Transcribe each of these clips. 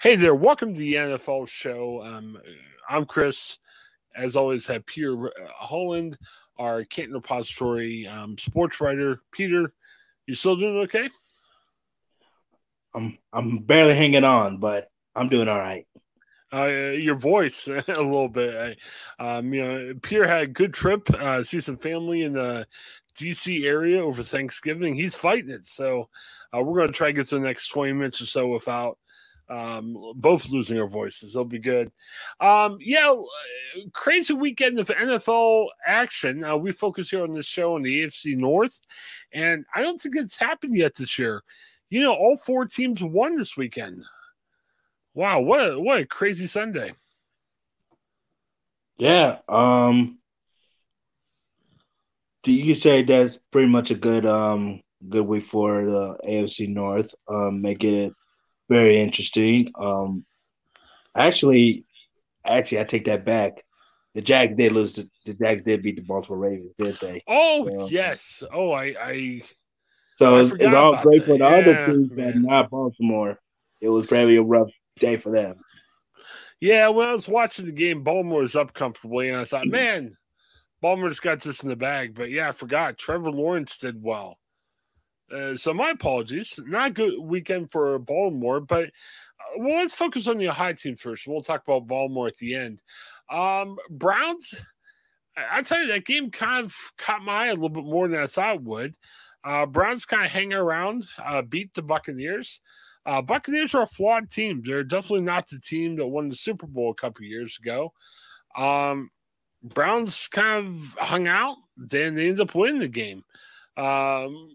Hey there, welcome to the NFL show. I'm Chris. As always, have Peter Holland, our Canton Repository sports writer. Peter, you still doing okay? I'm barely hanging on, but I'm doing all right. Your voice a little bit. Peter had a good trip. See some family in the DC area over Thanksgiving. He's fighting it, so we're going to try to get to the next 20 minutes or so without both losing our voices. It'll be good. Crazy weekend of NFL action. We focus here on this show on the AFC North, and I don't think it's happened yet this year. All four teams won this weekend. Wow, what a crazy Sunday. Yeah. Do you say that's pretty much a good week for the AFC North, making it very interesting. Actually, actually, I take that back. The Jags did lose. The Jags did beat the Baltimore Ravens, did they? Oh So, yes. Oh, I so I it's forgot all about great that. for the other Yeah, teams, but man. not Baltimore. It was probably a rough day for them. Yeah, when I was watching the game, Baltimore was up comfortably, and I thought, man, Baltimore's got this in the bag. But yeah, I forgot. Trevor Lawrence did well. So my apologies. Not a good weekend for Baltimore, but well, let's focus on the Ohio team first. We'll talk about Baltimore at the end. Browns. I tell you, that game kind of caught my eye a little bit more than I thought it would. Browns kind of hang around, beat the Buccaneers. Buccaneers are a flawed team. They're definitely not the team that won the Super Bowl a couple years ago. Um, Browns kind of hung out, then they ended up winning the game. Um,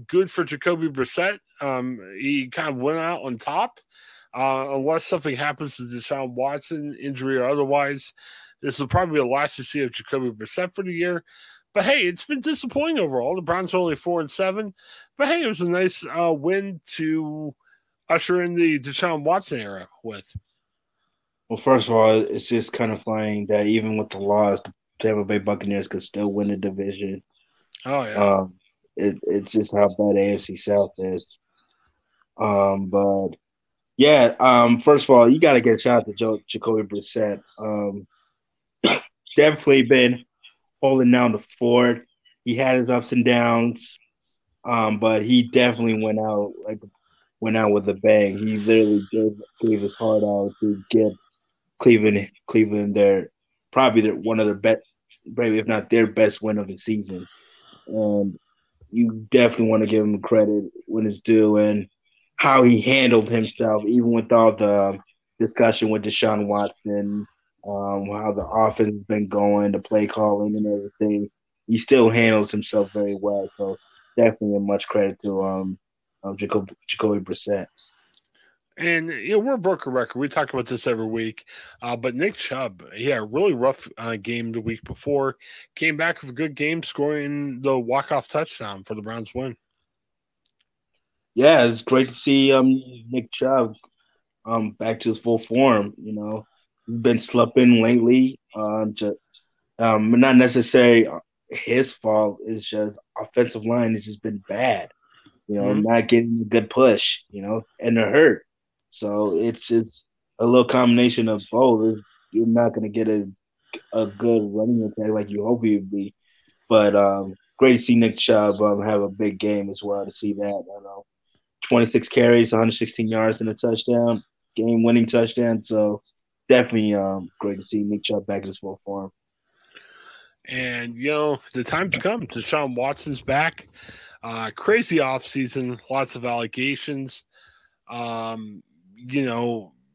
Good for Jacoby Brissett. He kind of went out on top. Unless something happens to Deshaun Watson, injury or otherwise, this will probably be the last to see of Jacoby Brissett for the year. But hey, it's been disappointing overall. The Browns are only 4-7, but hey, it was a nice win to usher in the Deshaun Watson era with. Well, first of all, it's just kind of funny that even with the loss, the Tampa Bay Buccaneers could still win the division. Oh yeah, Um, it's just how bad AFC South is. But yeah, first of all, you got to get a shout out to Jacoby Brissett. Definitely been holding down the fort. He had his ups and downs, but he definitely went out with a bang. He literally gave his heart out to get Cleveland their probably one of their best, maybe if not their best win of the season. And you definitely want to give him credit when it's due and how he handled himself, even with all the discussion with Deshaun Watson, how the offense has been going, the play calling and everything. He still handles himself very well. So definitely a much credit to Jacoby Brissett. and we're a broken record. We talk about this every week. But Nick Chubb, yeah, really rough game the week before. Came back with a good game, scoring the walk-off touchdown for the Browns win. Yeah, it's great to see Nick Chubb back to his full form. He's been slipping lately. Not necessarily his fault. It's just offensive line has just been bad. Mm-hmm. Not getting a good push. And they're hurt. So it's just a little combination of both. You're not going to get a good running attack like you hope he would be. But great to see Nick Chubb have a big game as well. To see that, I know 26 carries, 116 yards, and a touchdown, game-winning touchdown. So definitely great to see Nick Chubb back in his full form. And the time's come. Deshaun Watson's back. Crazy offseason, lots of allegations. Um,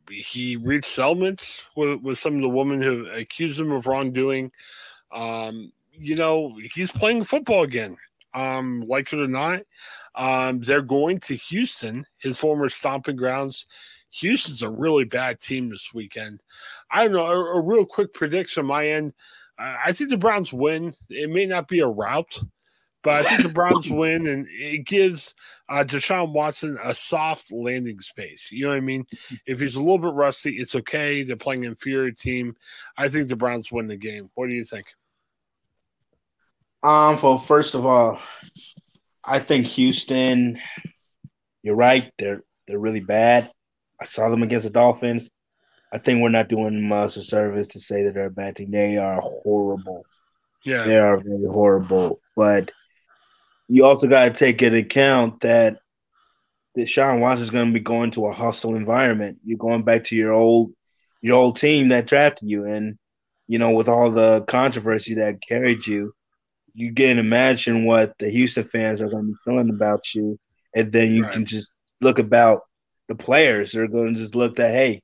he reached settlements with some of the women who accused him of wrongdoing. He's playing football again. Like it or not, they're going to Houston, his former stomping grounds. Houston's a really bad team this weekend. I don't know. A real quick prediction on my end. I think the Browns win. It may not be a rout, but I think the Browns win, and it gives Deshaun Watson a soft landing space. You know what I mean? If he's a little bit rusty, it's okay. They're playing an inferior team. I think the Browns win the game. What do you think? Well, first of all, I think Houston. You're right. They're really bad. I saw them against the Dolphins. I think we're not doing much of service to say that they're a bad team. They are horrible. Yeah, They are very horrible. But you also got to take into account that Deshaun Watson is going to be going to a hostile environment. You're going back to your old team that drafted you, and with all the controversy that carried you, you can imagine what the Houston fans are going to be feeling about you, and then you right. can just look about the players. They're going to just look at, hey,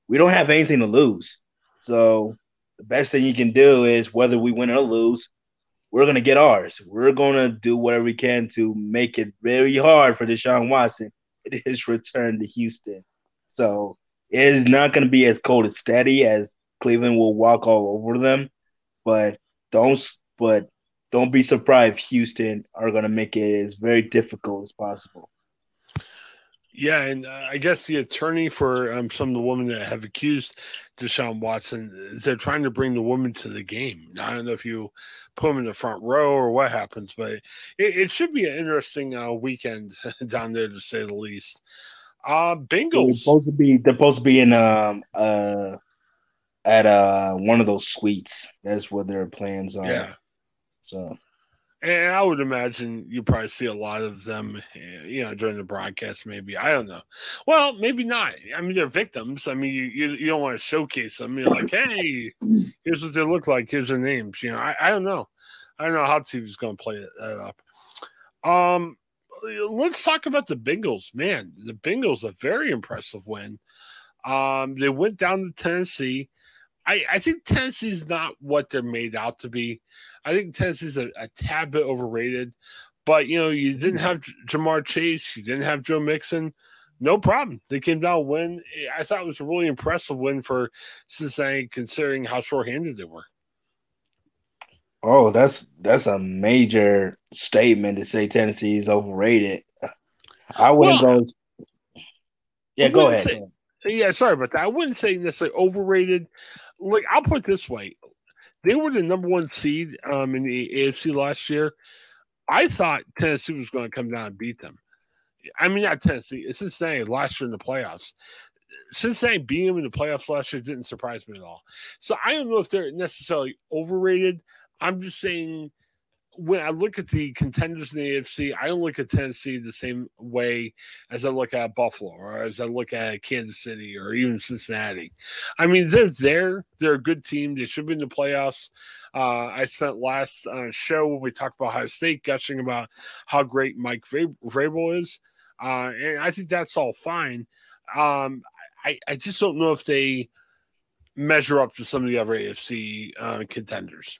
we don't have anything to lose, so the best thing you can do is whether we win or lose, we're going to get ours. We're going to do whatever we can to make it very hard for Deshaun Watson in his return to Houston. So it is not going to be as cold and steady as Cleveland will walk all over them, but don't but don't be surprised if Houston are going to make it as very difficult as possible. Yeah, and I guess the attorney for some of the women that have accused Deshaun Watson, they're trying to bring the women to the game. Now, I don't know if you put them in the front row or what happens, but it should be an interesting weekend down there to say the least. Bengals. They're supposed to be in at one of those suites. That's what their plans are. Yeah. So And I would imagine you probably see a lot of them, during the broadcast. Maybe I don't know. Well, maybe not. I mean, they're victims. I mean, you don't want to showcase them. You're like, hey, here's what they look like. Here's their names. I don't know. I don't know how TV's going to play that up. Let's talk about the Bengals. Man, the Bengals, a very impressive win. They went down to Tennessee. I think Tennessee's not what they're made out to be. I think Tennessee's a tad bit overrated. But, you didn't have Jamar Chase. You didn't have Joe Mixon. No problem. They came down and win. I thought it was a really impressive win for Cincinnati considering how shorthanded they were. oh, that's a major statement to say Tennessee is overrated. I wouldn't Well, go. I Yeah, go wouldn't ahead. say – yeah, sorry about that. I wouldn't say necessarily overrated. Like, I'll put it this way. They were the number one seed in the AFC last year. I thought Tennessee was going to come down and beat them. I mean, not Tennessee. It's Cincinnati last year in the playoffs. Cincinnati beating them in the playoffs last year didn't surprise me at all. So I don't know if they're necessarily overrated. I'm just saying when I look at the contenders in the AFC, I don't look at Tennessee the same way as I look at Buffalo or as I look at Kansas City or even Cincinnati. I mean, they're there. They're a good team. They should be in the playoffs. I spent last show when we talked about Ohio State gushing about how great Mike Vrabel is. And I think that's all fine. I just don't know if they measure up to some of the other AFC contenders.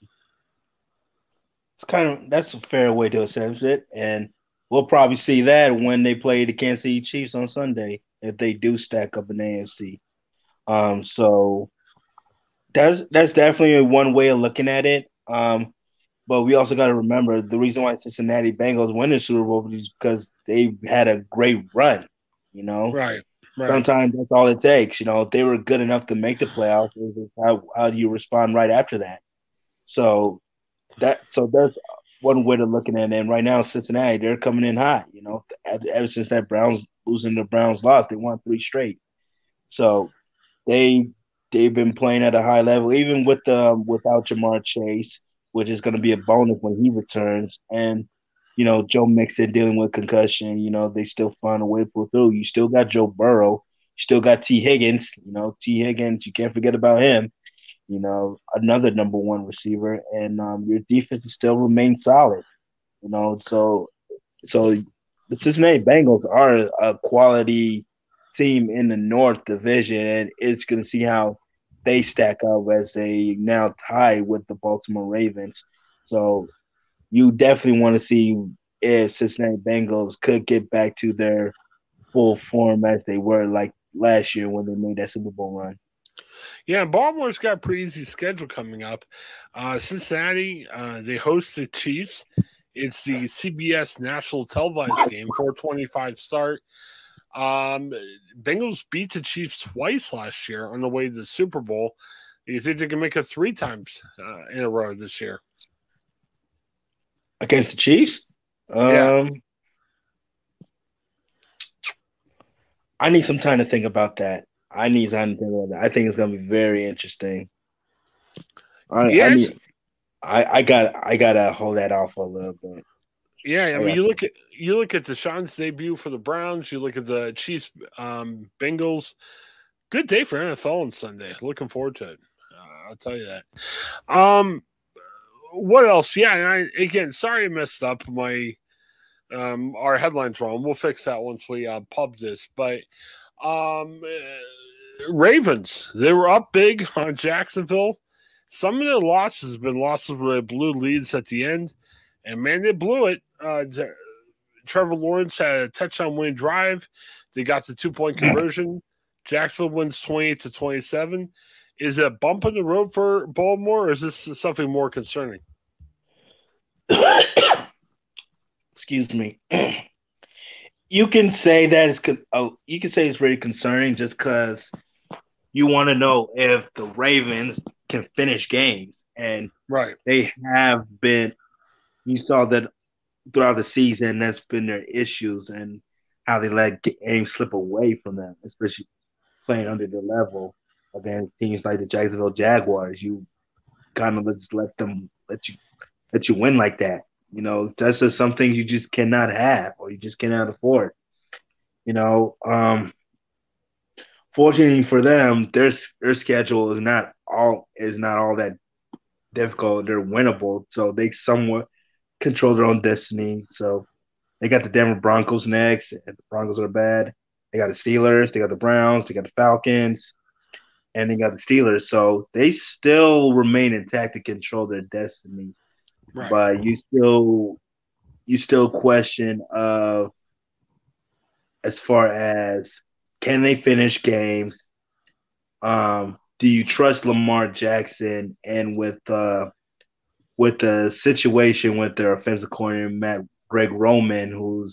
That's a fair way to assess it, and we'll probably see that when they play the Kansas City Chiefs on Sunday if they do stack up in the AFC. So that's definitely one way of looking at it. But we also got to remember the reason why Cincinnati Bengals win the Super Bowl is because they had a great run. You know, Right. sometimes that's all it takes. If they were good enough to make the playoffs, how do you respond right after that? So that's one way to looking at it. And right now, Cincinnati, they're coming in hot. Ever since that Browns lost, they won 3 straight. So they've been playing at a high level, even without Jamar Chase, which is going to be a bonus when he returns. And Joe Mixon dealing with concussion. They still find a way to pull through. You still got Joe Burrow. You still got T. Higgins. T. Higgins, you can't forget about him. Another number one receiver, and your defense still remains solid. So the Cincinnati Bengals are a quality team in the North Division, and it's going to see how they stack up as they now tie with the Baltimore Ravens. So you definitely want to see if Cincinnati Bengals could get back to their full form as they were like last year when they made that Super Bowl run. Yeah, Baltimore's got a pretty easy schedule coming up. Cincinnati, they host the Chiefs. It's the CBS national televised game, 4:25 start. Bengals beat the Chiefs twice last year on the way to the Super Bowl. You think they can make it 3 times in a row this year? Against the Chiefs? Yeah. I need some time to think about that. I need time to think about that. I think it's gonna be very interesting. I Yes. need I gotta hold that off for a little bit. Yeah, I I mean, got you look at Deshaun's debut for the Browns. You look at the Chiefs, Bengals. Good day for NFL on Sunday. Looking forward to it. I'll tell you that. Um, what else? Yeah, and again, sorry I messed up my our headlines wrong. We'll fix that once we pub this. But Ravens, they were up big on Jacksonville. Some of their losses have been losses where they blew leads at the end, and man, they blew it. Trevor Lawrence had a touchdown winning drive. They got the 2-point conversion. Jacksonville wins 28-27. Is it a bump in the road for Baltimore, or is this something more concerning? excuse me. You can say that you can say it's very concerning just because you want to know if the Ravens can finish games, and Right. they have been. You saw that throughout the season. That's been their issues and how they let games slip away from them, especially playing under the level against teams like the Jacksonville Jaguars. You kind of just let you win like that. You know, that's just some things you just cannot have or you just cannot afford. You know, fortunately for them, their schedule is not all that difficult. They're winnable, so they somewhat control their own destiny. So they got the Denver Broncos next, and the Broncos are bad. They got the Steelers, they got the Browns, they got the Falcons, and they got the Steelers. So they still remain intact to control their destiny. Right. But you still question as far as can they finish games? Do you trust Lamar Jackson? And with the situation with their offensive coordinator Matt Greg Roman, who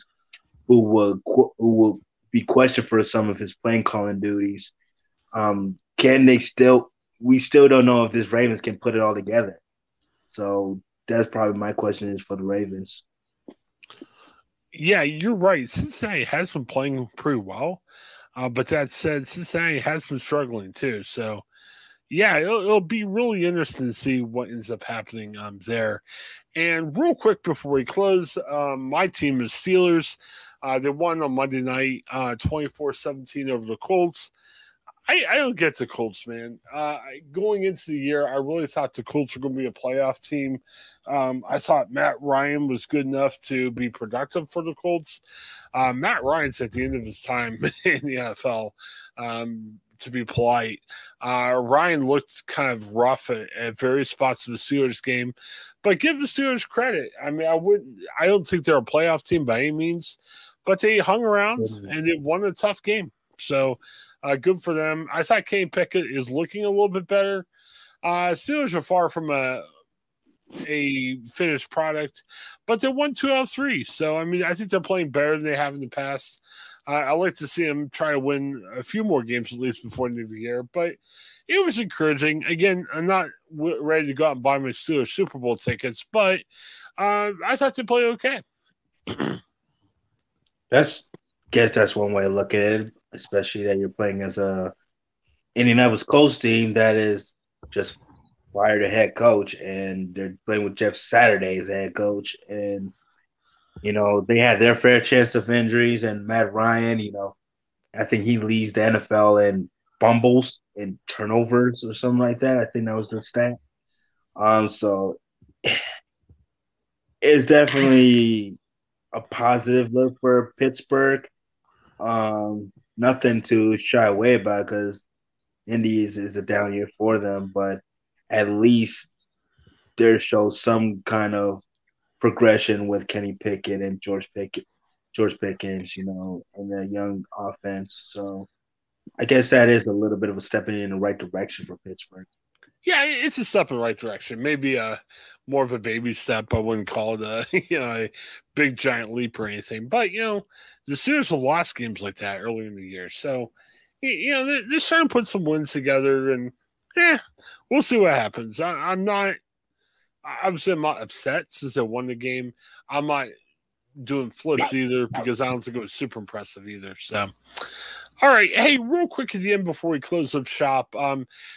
will be questioned for some of his playing calling duties. Can they still? We still don't know if this Ravens can put it all together. So that's probably my question is for the Ravens. Yeah, you're right. Cincinnati has been playing pretty well. But that said, Cincinnati has been struggling too. So, yeah, it'll be really interesting to see what ends up happening there. And real quick before we close, my team is Steelers. They won on Monday night 24-17 over the Colts. I don't get the Colts, man. Going into the year, I really thought the Colts were going to be a playoff team. I thought Matt Ryan was good enough to be productive for the Colts. Matt Ryan's at the end of his time in the NFL, to be polite. Ryan looked kind of rough at various spots of the Steelers game, but give the Steelers credit. I mean, I don't think they're a playoff team by any means, but they hung around and they won a tough game. So, good for them. I thought Kenny Pickett is looking a little bit better. Steelers are far from a finished product, but they're 1-2 out of 3. So, I mean, I think they're playing better than they have in the past. I like to see them try to win a few more games at least before the end of the year, but it was encouraging. Again, I'm not ready to go out and buy my Steelers Super Bowl tickets, but I thought they played okay. That's guess that's one way to look at it, especially that you're playing as a Indianapolis Colts team that is just fired a head coach, and they're playing with Jeff Saturday as a head coach, and they had their fair chance of injuries, and Matt Ryan, I think he leads the NFL in fumbles and turnovers or something like that. I think that was the stat. So it's definitely a positive look for Pittsburgh. Nothing to shy away about because Indy is a down year for them, but at least there shows some kind of progression with Kenny Pickett and George Pickens, and the young offense. So I guess that is a little bit of a step in the right direction for Pittsburgh. Yeah, it's a step in the right direction. Maybe more of a baby step. I wouldn't call it a a big giant leap or anything. But the Steelers have lost games like that early in the year, so they're trying to put some wins together, and we'll see what happens. I'm not obviously I'm not upset since they won the game. I'm not doing flips either because I don't think it was super impressive either. So All right. Hey, real quick at the end before we close up shop,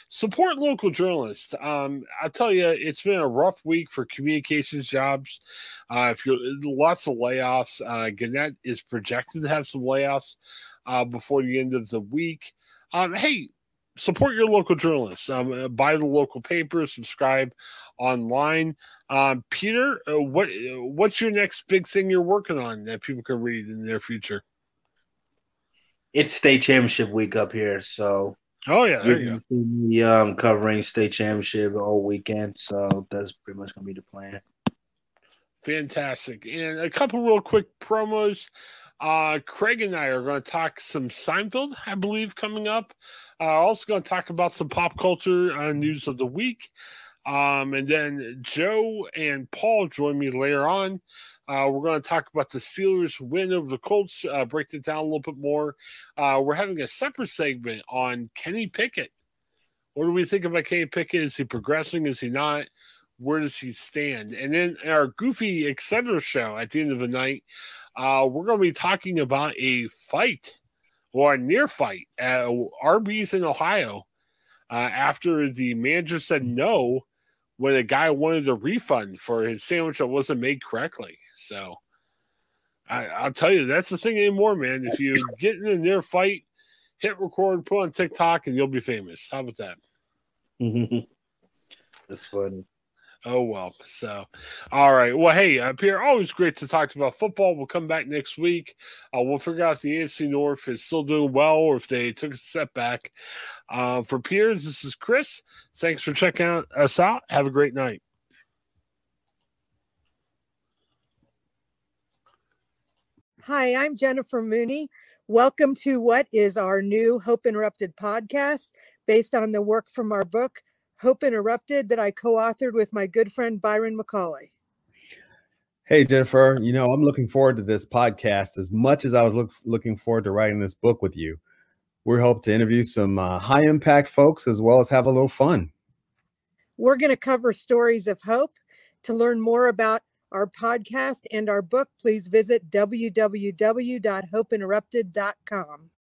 support local journalists. I'll tell you, it's been a rough week for communications jobs. If you're lots of layoffs, Gannett is projected to have some layoffs before the end of the week. Hey, support your local journalists. Buy the local paper, subscribe online. Peter, what's your next big thing you're working on that people can read in the near future? It's state championship week up here, so Oh yeah, there you're you going go. to see me covering state championship all weekend. So that's pretty much going to be the plan. Fantastic. And a couple real quick promos. Craig and I are going to talk some Seinfeld, I believe, coming up. Also going to talk about some pop culture news of the week. And then Joe and Paul join me later on. We're going to talk about the Steelers' win over the Colts, break it down a little bit more. We're having a separate segment on Kenny Pickett. What do we think about Kenny Pickett? Is he progressing? Is he not? Where does he stand? And then our Goofy Etc. show at the end of the night, we're going to be talking about a fight or a near fight at Arby's in Ohio after the manager said no when a guy wanted a refund for his sandwich that wasn't made correctly. So I'll tell you, that's the thing anymore, man. If you get in a near fight, hit record, put on TikTok, and you'll be famous. How about that? That's funny. Oh, well. So, all right. Well, hey, Pierre, always great to talk about football. We'll come back next week. We'll figure out if the AFC North is still doing well or if they took a step back. For Pierre, this is Chris. Thanks for checking us out. Have a great night. Hi, I'm Jennifer Mooney. Welcome to what is our new Hope Interrupted podcast based on the work from our book, Hope Interrupted, that I co-authored with my good friend Byron McCauley. Hey, Jennifer, I'm looking forward to this podcast as much as I was looking forward to writing this book with you. We hope to interview some high-impact folks as well as have a little fun. We're going to cover stories of hope. To learn more about our podcast and our book, please visit www.hopeinterrupted.com.